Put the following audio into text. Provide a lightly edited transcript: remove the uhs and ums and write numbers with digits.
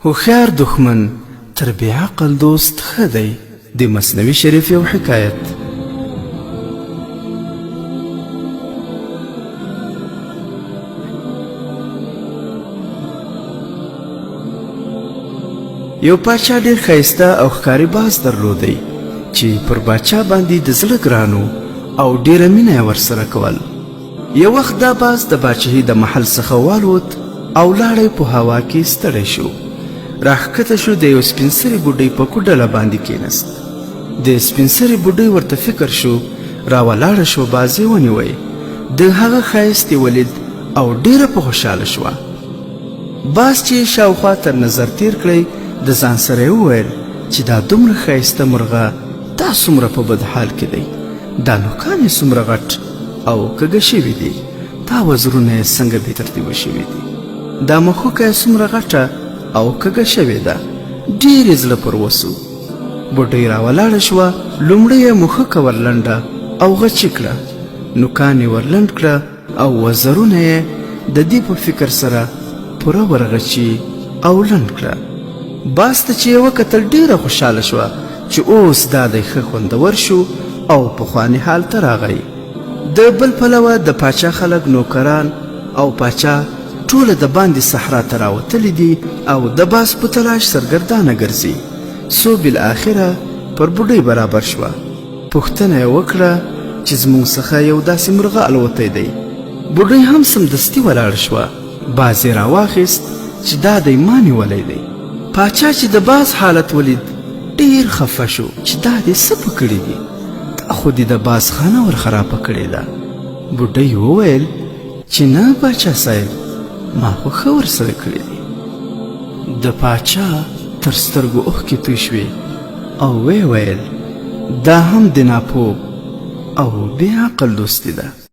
هوښیار دښمن تر بې عقل دوست ښه دی. د مثنوي شریف یو حکایت. یو پاچا ډېر ښایسته او ښکاري باز درلودی چې پر باچا باندې د زړه ګرانو او ډېره مینه یې ورسره کول. یو وخت دا باز د باچاهي د محل څخه والوت او لاړی په هوا کې ستړی شو. راښکته شو، د یو سپین سرې بوډۍ په کوډله باندې کېنست. د سپین سرې بوډۍ ورته فکر شو، راولاړه شو، باز یې ونیوی. د هغه ښایست یې ولید او ډېره په خوشحاله شوه. باز چې شاوخوا تر نظر تیر کړی، د ځان سره یې وویل چې دا دومره ښایسته مرغه دا څومره په بد حال کې دی. دا نوکان یې څومره غټ او کږه شوي دي، دا وزرونه یې څنګه بې ترتیبه شوي دي، دا مښوکه یې څومره غټه او کږه شوې ده، ډېر یې زړه پر وسو. بوډۍ راولاړه شوه، لومړی یې مښوکه ورلنډه او غچې کړه، نوکان یې ورلنډ کړه او وزرونه یې د دې په فکر سره پوره ورغچي او لنډ کړه. باز ته چې یې وکتل ډېره خوشحاله شوه چې اوس دا دی ښه خوندور شو او پخواني حال ته راغی. د بل پلوه د پاچا خلک، نوکران او پاچا ټوله د باندې صحرا ته راوتلي دي او د باز په تلاش سرګردانه ګرځي. څو بالاخره پر بوډۍ برابر شوه. پوښتنه یې وکړه چې زموږ څخه یو داسې مرغه الوتی دی. بوډۍ هم سمدستي ولاړه شوه. باز یې راواخیست چې دا دی ما نیولی دی. پاچا چې د باز حالت ولید ډېر خفه شو چې دا دې څه په کړي دي، دا خو دې د باز خانه ورخرابه کړې ده. بوډۍ وویل چې نه باچا صاحب، ما خو ښه ورسره کړي دي. د پاچا تر سترګو اوښکې توی شوې او ویې ویل دا هم د ناپوه او بې عقل دوستي ده.